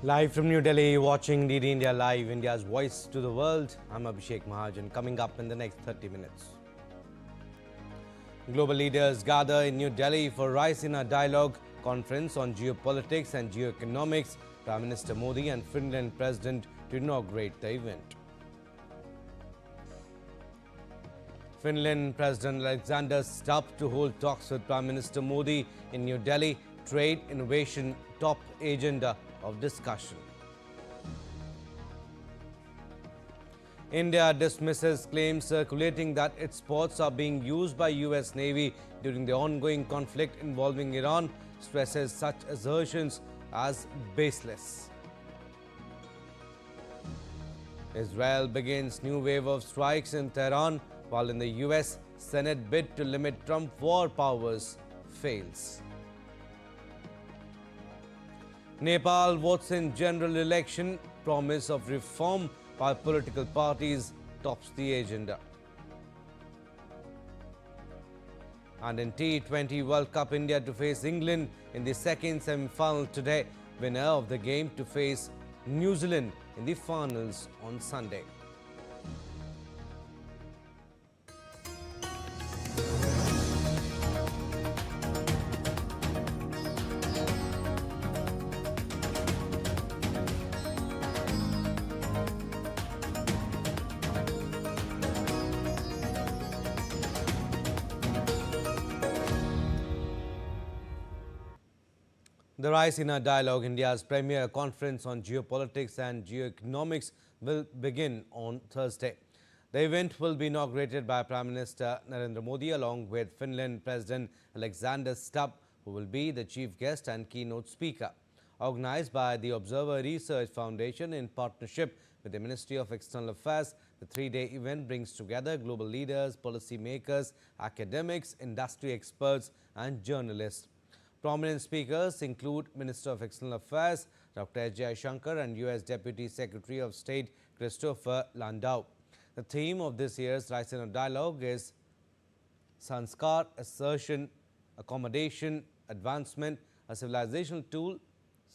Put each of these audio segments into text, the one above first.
Live from New Delhi, watching DD India Live, India's voice to the world. I'm Abhishek Mahajan. Coming up in the next 30 minutes. Global leaders gather in New Delhi for Raisina Dialogue conference on geopolitics and geoeconomics. Prime Minister Modi and Finland President to inaugurate the event. Finland President Alexander Stubb to hold talks with Prime Minister Modi in New Delhi. Trade, innovation, top agenda of discussion. India dismisses claims circulating that its ports are being used by US Navy during the ongoing conflict involving Iran, stresses such assertions as baseless. Israel begins new wave of strikes in Tehran, while in the US, Senate bid to limit Trump war powers fails. Nepal votes in general election. Promise of reform by political parties tops the agenda. And in T20 World Cup, India to face England in the second semi-final today. Winner of the game to face New Zealand in the finals on Sunday. The Raisina Dialogue, India's premier conference on geopolitics and geoeconomics, will begin on Thursday. The event will be inaugurated by Prime Minister Narendra Modi along with Finland President Alexander Stubb, who will be the chief guest and keynote speaker. Organized by the Observer Research Foundation in partnership with the Ministry of External Affairs, the three-day event brings together global leaders, policy makers, academics, industry experts and journalists. Prominent speakers include Minister of External Affairs Dr. S. Jaishankar and U.S. Deputy Secretary of State Christopher Landau. The theme of this year's Raisina Dialogue is Sanskar, Assertion, Accommodation, Advancement, a civilizational tool.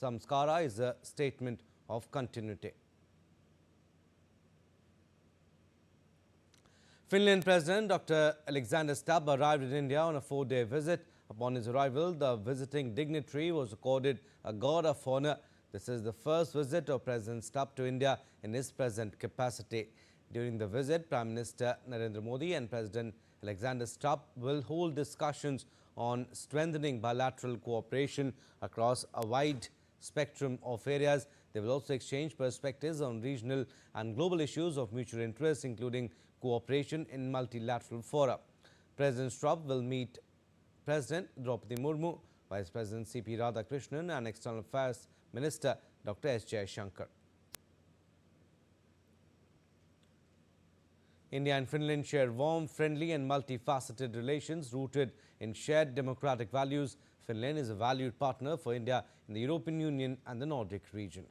Samskara is a statement of continuity. Finland President Dr. Alexander Stubb arrived in India on a 4-day visit. Upon his arrival, the visiting dignitary was accorded a Guard of Honor. This is the first visit of President Stubb to India in his present capacity. During the visit, Prime Minister Narendra Modi and President Alexander Stubb will hold discussions on strengthening bilateral cooperation across a wide spectrum of areas. They will also exchange perspectives on regional and global issues of mutual interest, including cooperation in multilateral fora. President Stubb will meet President Draupadi Murmu, Vice President C.P. Radhakrishnan and External Affairs Minister Dr. S. Jaishankar. India and Finland share warm, friendly and multifaceted relations rooted in shared democratic values. Finland is a valued partner for India in the European Union and the Nordic region.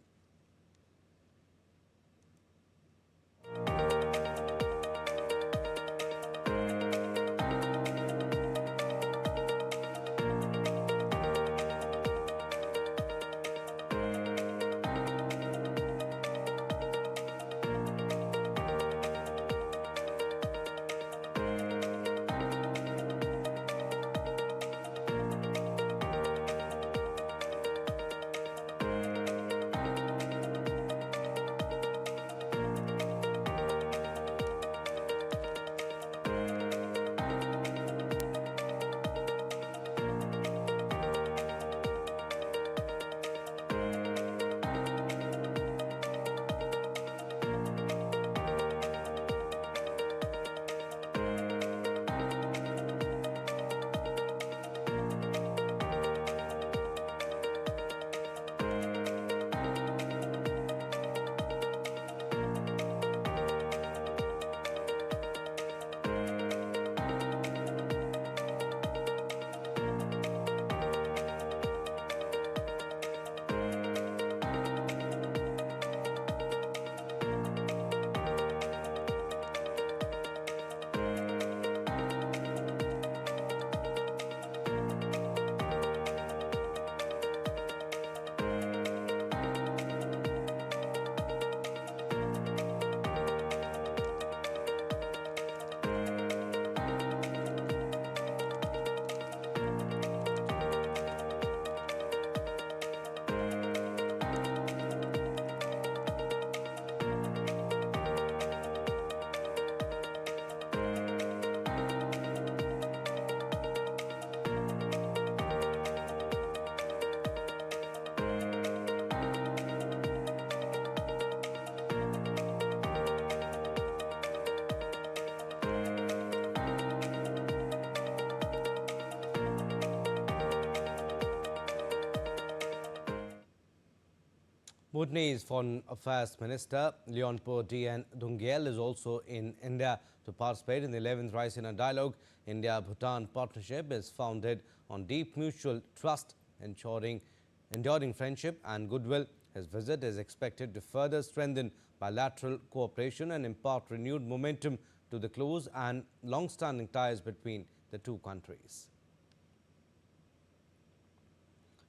Bhutanese Foreign Affairs Minister Leonpo Dn Dungyel is also in India to participate in the 11th Raisina Dialogue. India-Bhutan partnership is founded on deep mutual trust, enduring friendship and goodwill. His visit is expected to further strengthen bilateral cooperation and impart renewed momentum to the close and long-standing ties between the two countries.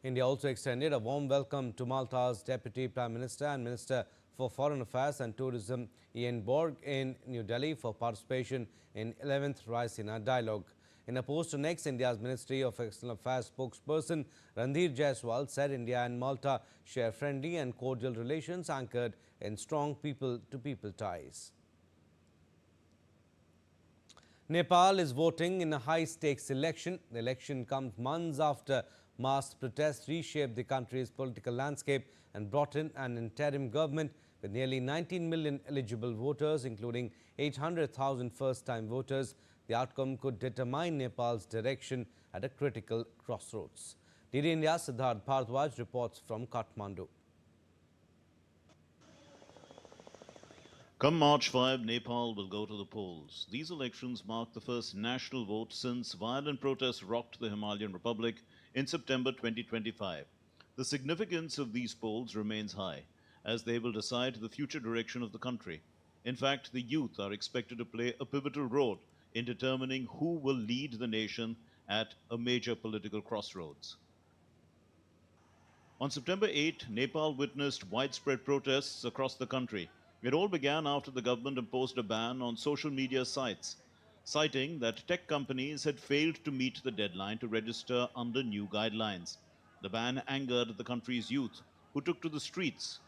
India also extended a warm welcome to Malta's Deputy Prime Minister and Minister for Foreign Affairs and Tourism Ian Borg in New Delhi for participation in 11th Raisina Dialogue. In a post on X, India's Ministry of External Affairs spokesperson Randhir Jaiswal said India and Malta share friendly and cordial relations anchored in strong people-to-people ties. Nepal is voting in a high-stakes election. The election comes months after mass protests reshaped the country's political landscape and brought in an interim government with nearly 19 million eligible voters, including 800,000 first-time voters. The outcome could determine Nepal's direction at a critical crossroads. DD India's Siddharth Bharadwaj reports from Kathmandu. Come March 5, Nepal will go to the polls. These elections mark the first national vote since violent protests rocked the Himalayan Republic in September 2025. The significance of these polls remains high, as they will decide the future direction of the country. In fact, the youth are expected to play a pivotal role in determining who will lead the nation at a major political crossroads. On September 8, Nepal witnessed widespread protests across the country. It all began after the government imposed a ban on social media sites, citing that tech companies had failed to meet the deadline to register under new guidelines. The ban angered the country's youth, who took to the streets.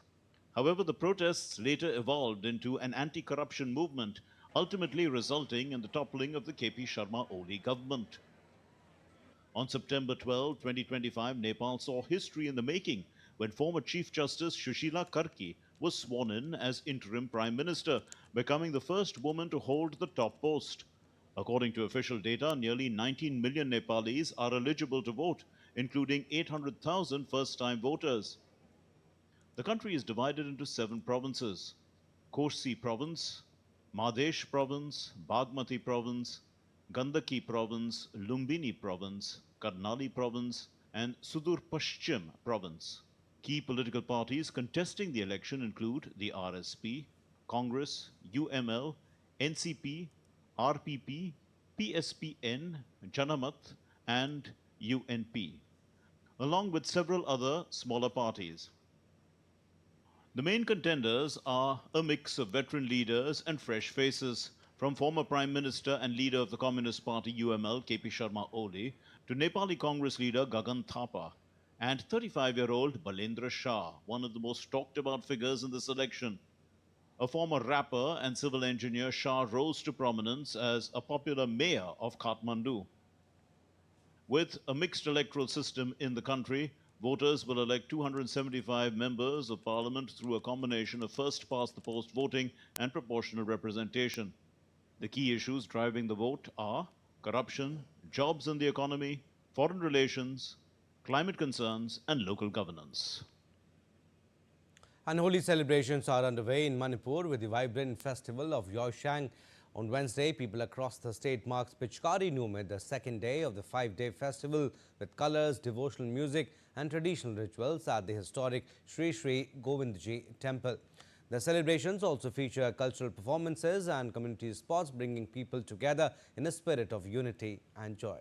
However, the protests later evolved into an anti-corruption movement, ultimately resulting in the toppling of the KP Sharma Oli government. On September 12, 2025, Nepal saw history in the making when former Chief Justice Sushila Karki was sworn in as interim Prime Minister, becoming the first woman to hold the top post. According to official data, nearly 19 million Nepalis are eligible to vote, including 800,000 first-time voters. The country is divided into 7 provinces: Kosi Province, Madhesh Province, Bagmati Province, Gandaki Province, Lumbini Province, Karnali Province, and Sudur Paschim Province. Key political parties contesting the election include the RSP, Congress, UML, NCP, RPP, PSPN, Janamat, and UNP, along with several other smaller parties. The main contenders are a mix of veteran leaders and fresh faces, from former Prime Minister and leader of the Communist Party UML, KP Sharma Oli, to Nepali Congress leader Gagan Thapa, and 35-year-old Balendra Shah, one of the most talked about figures in this election. A former rapper and civil engineer, Shah rose to prominence as a popular mayor of Kathmandu. With a mixed electoral system in the country, voters will elect 275 members of parliament through a combination of first-past-the-post voting and proportional representation. The key issues driving the vote are corruption, jobs in the economy, foreign relations, climate concerns, and local governance. And holy celebrations are underway in Manipur with the vibrant festival of Evacuation. On Wednesday, people across the state marks Pichkari Numid, the second day of the 5-day festival, with colors, devotional music and traditional rituals at the historic Sri Sri Govindji temple. The celebrations also feature cultural performances and community sports, bringing people together in a spirit of unity and joy.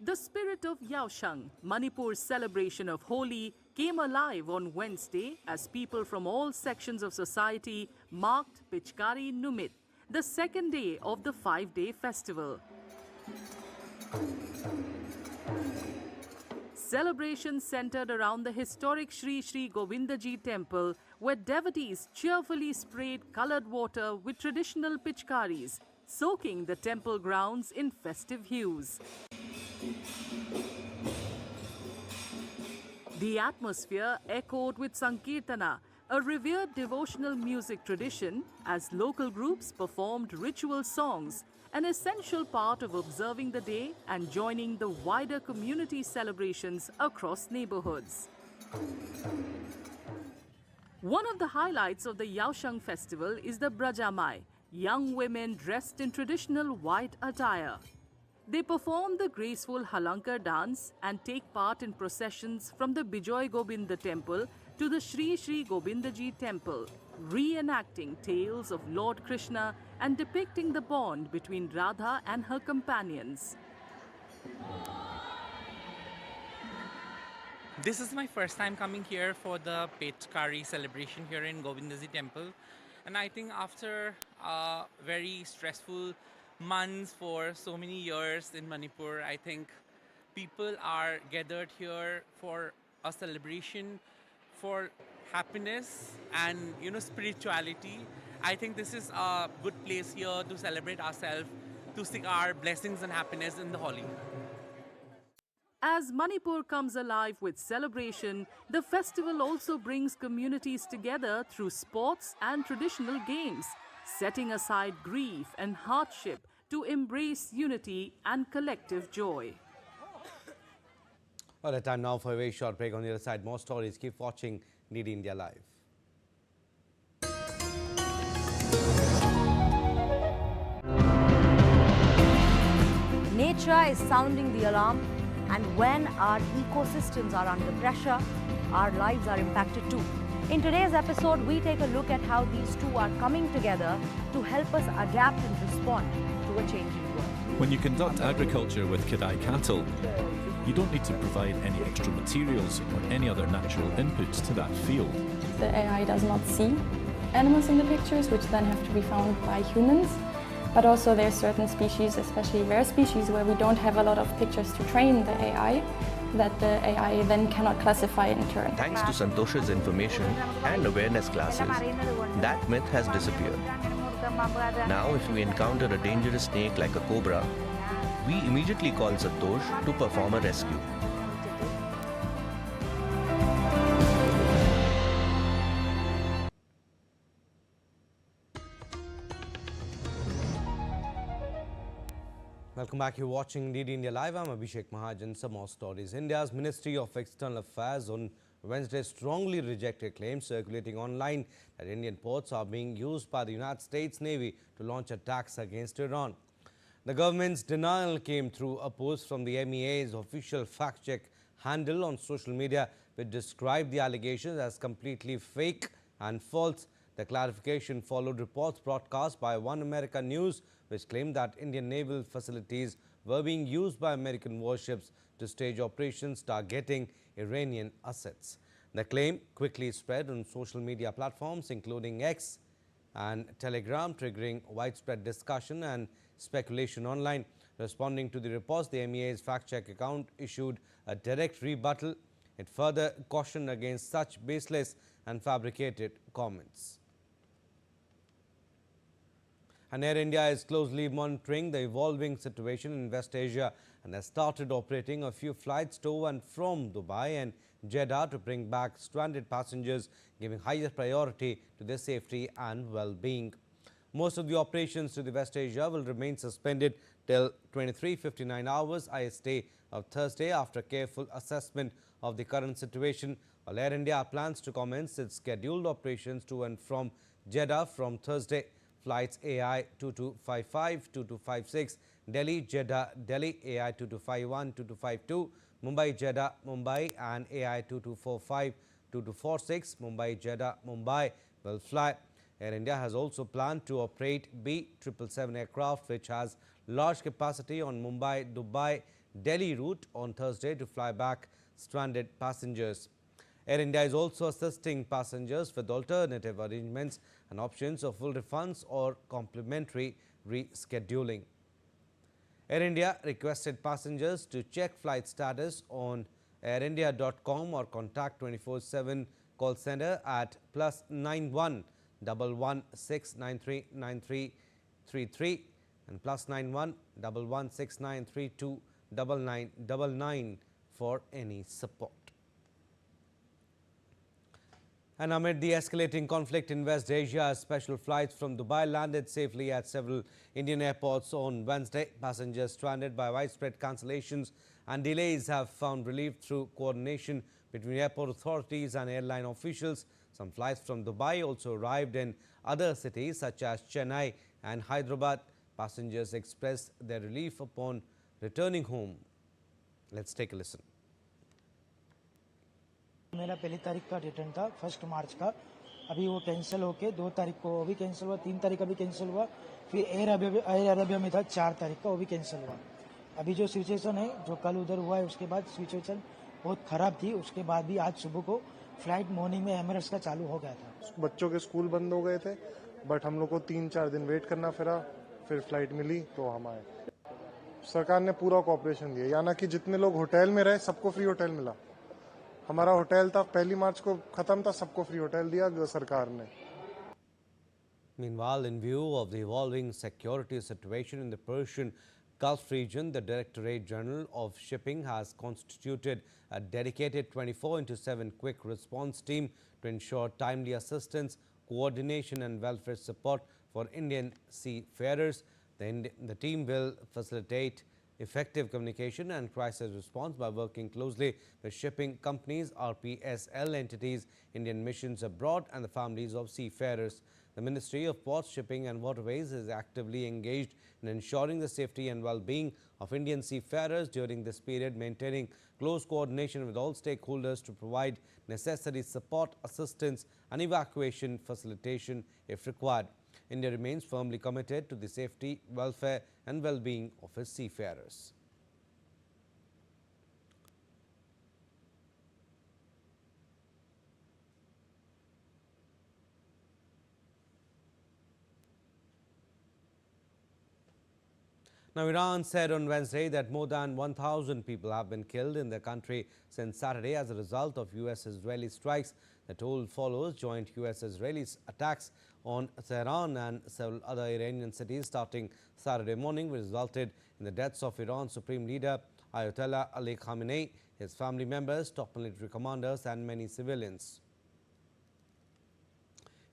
The spirit of Yaoshang, Manipur's celebration of Holi, came alive on Wednesday as people from all sections of society marked Pichkari Numit, the second day of the 5-day festival. Celebrations centered around the historic Sri Sri Govindji temple, where devotees cheerfully sprayed colored water with traditional pichkaris, soaking the temple grounds in festive hues. The atmosphere echoed with Sankirtana, a revered devotional music tradition as local groups performed ritual songs, an essential part of observing the day and joining the wider community celebrations across neighborhoods. One of the highlights of the Yaoshang festival is the Brajamai, young women dressed in traditional white attire. They perform the graceful Halankar dance and take part in processions from the Bijoy Govinda temple to the Sri Sri Govindaji temple, reenacting tales of Lord Krishna and depicting the bond between Radha and her companions. This is my first time coming here for the Petkari celebration here in Govindaji temple. And I think after very stressful months for so many years in Manipur, I think people are gathered here for a celebration for happiness and spirituality. I think this is a good place here to celebrate ourselves, to seek our blessings and happiness in the Holi. As Manipur comes alive with celebration, the festival also brings communities together through sports and traditional games, setting aside grief and hardship to embrace unity and collective joy. All right, time now for a very short break. On the other side, more stories. Keep watching DD India Live. Nature is sounding the alarm, and when our ecosystems are under pressure, our lives are impacted too. In today's episode, we take a look at how these two are coming together to help us adapt and respond to a changing world. When you conduct agriculture with Kadai cattle, you don't need to provide any extra materials or any other natural inputs to that field. The AI does not see animals in the pictures, which then have to be found by humans. But also there's certain species, especially rare species, where we don't have a lot of pictures to train the AI, that the AI then cannot classify in turn. Thanks to Santosh's information and awareness classes, that myth has disappeared. Now if we encounter a dangerous snake like a cobra, we immediately call Santosh to perform a rescue. Welcome back. You're watching DD India Live. I'm Abhishek Mahajan. Some more stories. India's Ministry of External Affairs on Wednesday strongly rejected claims circulating online that Indian ports are being used by the United States Navy to launch attacks against Iran. The government's denial came through a post from the MEA's official fact-check handle on social media, which described the allegations as completely fake and false. The clarification followed reports broadcast by One America News, which claimed that Indian naval facilities were being used by American warships to stage operations targeting Iranian assets. The claim quickly spread on social media platforms, including X and Telegram, triggering widespread discussion and speculation online. Responding to the reports, the MEA's fact-check account issued a direct rebuttal. It further cautioned against such baseless and fabricated comments. And Air India is closely monitoring the evolving situation in West Asia and has started operating a few flights to and from Dubai and Jeddah to bring back stranded passengers, giving higher priority to their safety and well-being. Most of the operations to the West Asia will remain suspended till 23:59 hours IST of Thursday after careful assessment of the current situation, while Air India plans to commence its scheduled operations to and from Jeddah from Thursday. Flights AI 2255, 2256, Delhi, Jeddah, Delhi, AI 2251, 2252, Mumbai, Jeddah, Mumbai, and AI 2245, 2246, Mumbai, Jeddah, Mumbai will fly. Air India has also planned to operate B777 aircraft, which has large capacity on Mumbai, Dubai, Delhi route on Thursday to fly back stranded passengers. Air India is also assisting passengers with alternative arrangements and options of full refunds or complimentary rescheduling. Air India requested passengers to check flight status on airindia.com or contact 24/7 call center at +91 11693 9333 and +91 11693 9999 for any support. And amid the escalating conflict in West Asia, special flights from Dubai landed safely at several Indian airports on Wednesday. Passengers stranded by widespread cancellations and delays have found relief through coordination between airport authorities and airline officials. Some flights from Dubai also arrived in other cities such as Chennai and Hyderabad. Passengers expressed their relief upon returning home. Let's take a listen. मेरा पहली तारीख का return था 1 मार्च का, अभी वो cancel होके 2 तारीख को वो भी कैंसिल हुआ, 3 तारीख का भी कैंसिल हुआ, फिर एयर अरेबिया में था 4 तारीख का, वो भी कैंसिल हुआ। अभी जो सिचुएशन है जो कल उधर हुआ है उसके बाद सिचुएशन बहुत खराब थी। उसके बाद भी आज सुबह को फ्लाइट मॉर्निंग में एमिरेट्स का चालू हो गया था। बच्चों के स्कूल बंद हो गए थे, बट हम लोग को 3-4 दिन वेट करना फिरा, फिर फ्लाइट मिली तो हम आए। सरकार ने पूरा कोऑपरेशन दिया, यानी कि जितने लोग होटल में रहे सबको फ्री होटल मिला। हमारा होटल था 1 मार्च को खत्म था, सबको फ्री होटल दिया सरकार ने। Meanwhile, in view of the evolving security situation in the Persian Gulf region, the Directorate General of Shipping has constituted a dedicated 24/7 quick response team to ensure timely assistance, coordination and welfare support for Indian seafarers. The team will facilitate effective communication and crisis response by working closely with shipping companies, RPSL entities, Indian missions abroad and the families of seafarers. The Ministry of Ports, Shipping and Waterways is actively engaged in ensuring the safety and well-being of Indian seafarers during this period, maintaining close coordination with all stakeholders to provide necessary support, assistance and evacuation facilitation if required. India remains firmly committed to the safety, welfare and well-being of its seafarers. Now, Iran said on Wednesday that more than 1,000 people have been killed in the country since Saturday as a result of US-Israeli strikes. The toll follows joint US-Israeli attacks on Tehran and several other Iranian cities starting Saturday morning, which resulted in the deaths of Iran's Supreme Leader Ayatollah Ali Khamenei, his family members, top military commanders and many civilians.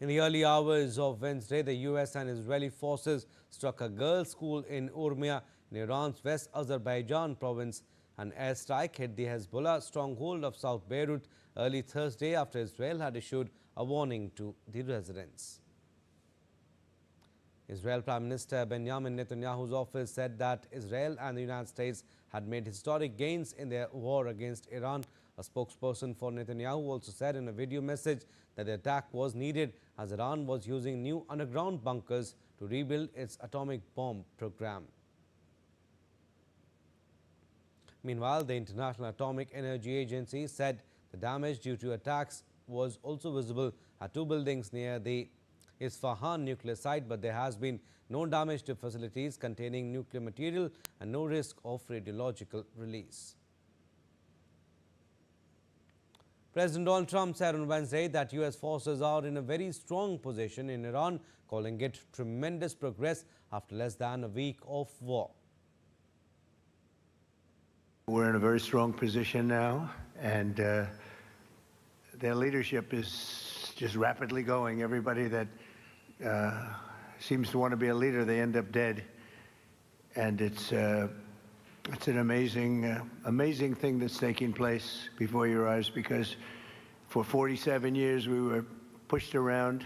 In the early hours of Wednesday, the US and Israeli forces struck a girls' school in Urmia in Iran's West Azerbaijan province. An airstrike hit the Hezbollah stronghold of South Beirut early Thursday after Israel had issued a warning to the residents. Israel Prime Minister Benjamin Netanyahu's office said that Israel and the United States had made historic gains in their war against Iran. A spokesperson for Netanyahu also said in a video message that the attack was needed as Iran was using new underground bunkers to rebuild its atomic bomb program. Meanwhile, the International Atomic Energy Agency said the damage due to attacks was also visible at 2 buildings near the Isfahan nuclear site, but there has been no damage to facilities containing nuclear material and no risk of radiological release. President Donald Trump said on Wednesday that US forces are in a very strong position in Iran, calling it tremendous progress after less than a week of war. We're in a very strong position now, and their leadership is just rapidly going. Everybody that seems to want to be a leader, they end up dead. And it's an amazing thing that's taking place before your eyes, because for 47 years we were pushed around,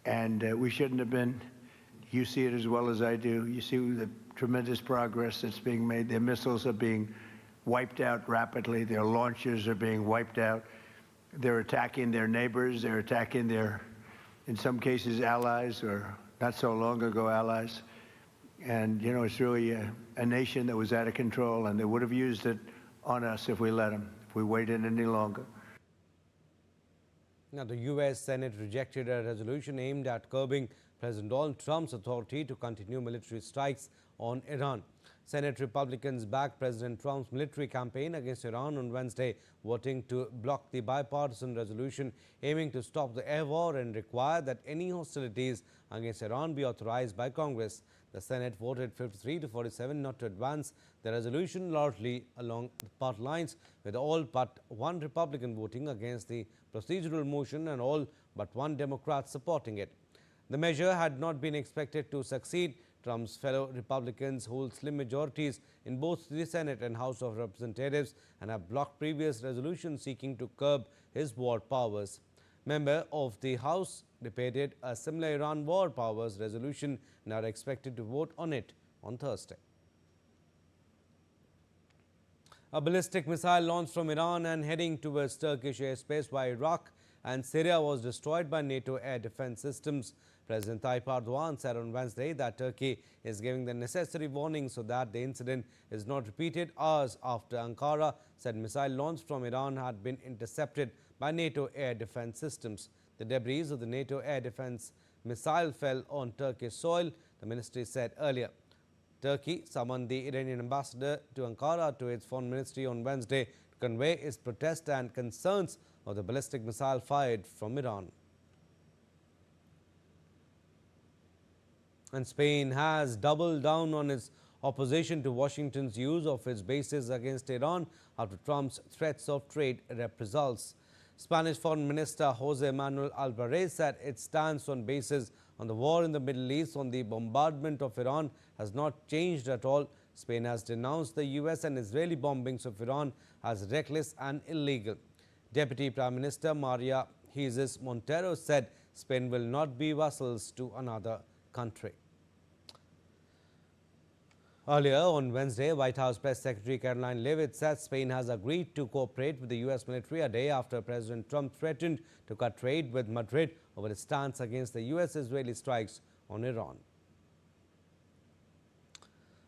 and we shouldn't have been. You see it as well as I do. You see the tremendous progress that's being made. Their missiles are being wiped out rapidly. Their launchers are being wiped out. They're attacking their neighbors. They're attacking their, in some cases, allies, or not so long ago allies. And, you know, it's really a nation that was out of control, and they would have used it on us if we let them, if we waited any longer. Now, the US Senate rejected a resolution aimed at curbing President Donald Trump's authority to continue military strikes on Iran. Senate Republicans backed President Trump's military campaign against Iran on Wednesday, voting to block the bipartisan resolution aiming to stop the air war and require that any hostilities against Iran be authorized by Congress. The Senate voted 53 to 47 not to advance the resolution, largely along the party lines, with all but one Republican voting against the procedural motion and all but one Democrat supporting it. The measure had not been expected to succeed. Trump's fellow Republicans hold slim majorities in both the Senate and House of Representatives and have blocked previous resolutions seeking to curb his war powers. Members of the House debated a similar Iran war powers resolution and are expected to vote on it on Thursday. A ballistic missile launched from Iran and heading towards Turkish airspace by Iraq and Syria was destroyed by NATO air defense systems. President Tayyip Erdogan said on Wednesday that Turkey is giving the necessary warning so that the incident is not repeated hours after Ankara said missile launched from Iran had been intercepted by NATO air defense systems. The debris of the NATO air defense missile fell on Turkish soil, the ministry said earlier. Turkey summoned the Iranian ambassador to Ankara to its foreign ministry on Wednesday to convey its protest and concerns of the ballistic missile fired from Iran. And Spain has doubled down on its opposition to Washington's use of its bases against Iran after Trump's threats of trade reprisals. Spanish Foreign Minister Jose Manuel Alvarez said its stance on bases on the war in the Middle East on the bombardment of Iran has not changed at all. Spain has denounced the US and Israeli bombings of Iran as reckless and illegal. Deputy Prime Minister Maria Jesus Montero said Spain will not be vassals to another country. Earlier on Wednesday, White House Press Secretary Caroline Leavitt said Spain has agreed to cooperate with the US military a day after President Trump threatened to cut trade with Madrid over its stance against the US-Israeli strikes on Iran.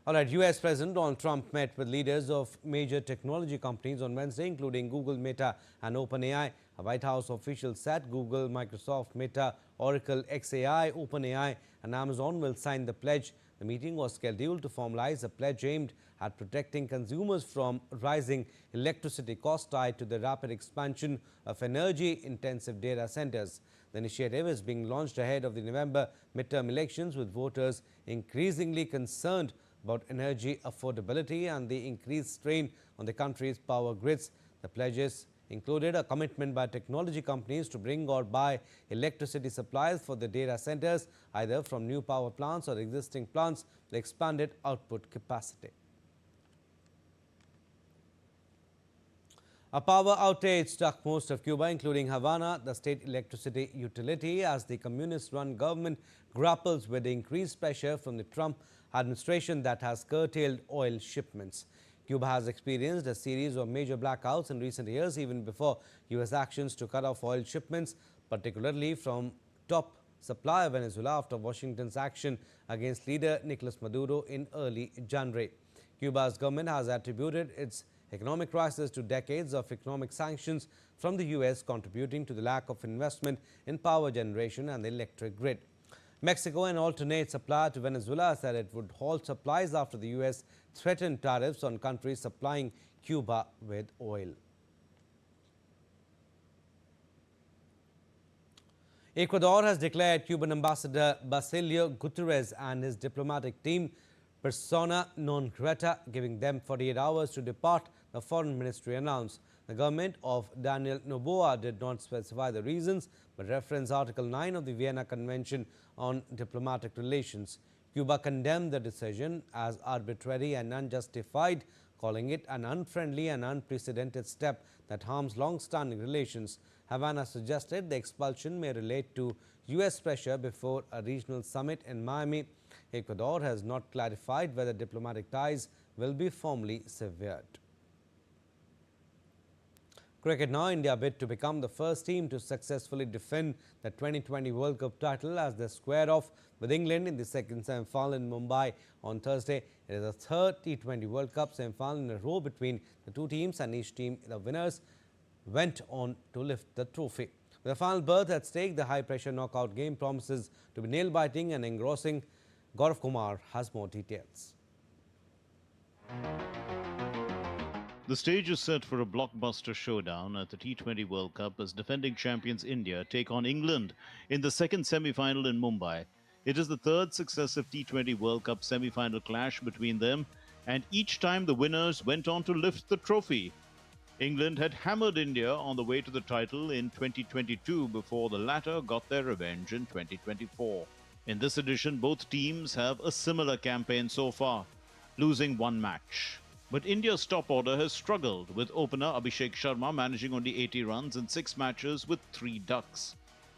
All right, US President Donald Trump met with leaders of major technology companies on Wednesday, including Google, Meta and OpenAI. A White House official said Google, Microsoft, Meta, Oracle, XAI, OpenAI and Amazon will sign the pledge. The meeting was scheduled to formalize a pledge aimed at protecting consumers from rising electricity costs tied to the rapid expansion of energy-intensive data centers. The initiative is being launched ahead of the November midterm elections, with voters increasingly concerned about energy affordability and the increased strain on the country's power grids. The pledges included a commitment by technology companies to bring or buy electricity supplies for the data centers, either from new power plants or existing plants with expanded output capacity. A power outage struck most of Cuba, including Havana, the state electricity utility, as the communist-run government grapples with increased pressure from the Trump administration that has curtailed oil shipments. Cuba has experienced a series of major blackouts in recent years, even before U.S. actions to cut off oil shipments, particularly from top supplier Venezuela after Washington's action against leader Nicolas Maduro in early January. Cuba's government has attributed its economic crisis to decades of economic sanctions from the U.S., contributing to the lack of investment in power generation and the electric grid. Mexico, an alternate supplier to Venezuela, said it would halt supplies after the U.S. threatened tariffs on countries supplying Cuba with oil. Ecuador has declared Cuban Ambassador Basilio Gutierrez and his diplomatic team persona non grata, giving them 48 hours to depart, the foreign ministry announced. The government of Daniel Noboa did not specify the reasons, but referenced Article 9 of the Vienna Convention on Diplomatic Relations. Cuba condemned the decision as arbitrary and unjustified, calling it an unfriendly and unprecedented step that harms long-standing relations. Havana suggested the expulsion may relate to U.S. pressure before a regional summit in Miami. Ecuador has not clarified whether diplomatic ties will be formally severed. Cricket now, India bid to become the first team to successfully defend the 2020 World Cup title as they square off with England in the second semi-final in Mumbai on Thursday. It is the third T20 World Cup semi-final in a row between the two teams, and each team, the winners, went on to lift the trophy. With the final berth at stake, the high-pressure knockout game promises to be nail-biting and engrossing. Gaurav Kumar has more details. The stage is set for a blockbuster showdown at the T20 World Cup as defending champions India take on England in the second semi-final in Mumbai. It is the third successive T20 World Cup semi-final clash between them, and each time the winners went on to lift the trophy. England had hammered India on the way to the title in 2022 before the latter got their revenge in 2024. In this edition, both teams have a similar campaign so far, losing one match. But India's top order has struggled, with opener Abhishek Sharma managing only 80 runs in 6 matches with 3 ducks.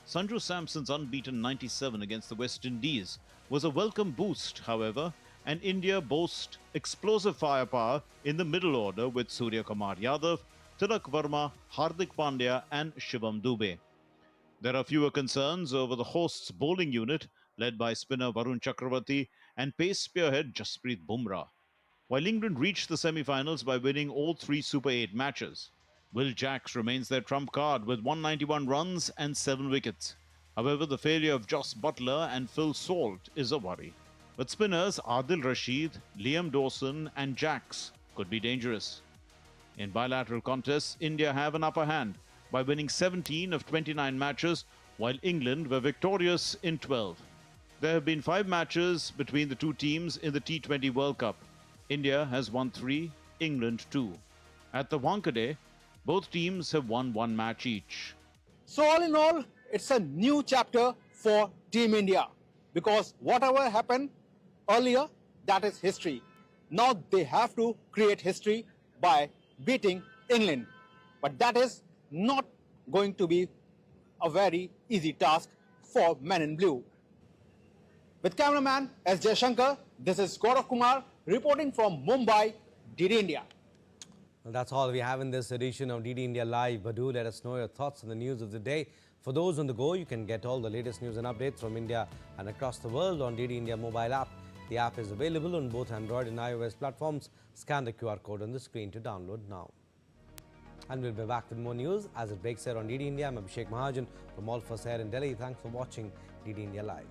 Sanju Samson's unbeaten 97 against the West Indies was a welcome boost, however, and India boasts explosive firepower in the middle order with Surya Kumar Yadav, Tilak Verma, Hardik Pandya and Shivam Dubey. There are fewer concerns over the hosts' bowling unit, led by spinner Varun Chakravarti and pace spearhead Jasprit Bumrah. While England reached the semi-finals by winning all 3 Super 8 matches, Will Jacks remains their trump card with 191 runs and 7 wickets. However, the failure of Jos Buttler and Phil Salt is a worry. But spinners Adil Rashid, Liam Dawson and Jacks could be dangerous. In bilateral contests, India have an upper hand by winning 17 of 29 matches, while England were victorious in 12. There have been 5 matches between the two teams in the T20 World Cup. India has won 3, England 2. At the Wankhede, both teams have won 1 match each. So all in all, it's a new chapter for Team India, because whatever happened earlier, that is history. Now they have to create history by beating England. But that is not going to be a very easy task for Men in Blue. With cameraman S. Jayashankar, this is Gaurav Kumar reporting from Mumbai, DD India. Well, that's all we have in this edition of DD India Live, but do let us know your thoughts on the news of the day. For those on the go, you can get all the latest news and updates from India and across the world on DD India mobile app. The app is available on both Android and iOS platforms. Scan the QR code on the screen to download now. And we'll be back with more news as it breaks here on DD India. I'm Abhishek Mahajan from All for Air in Delhi. Thanks for watching DD India Live.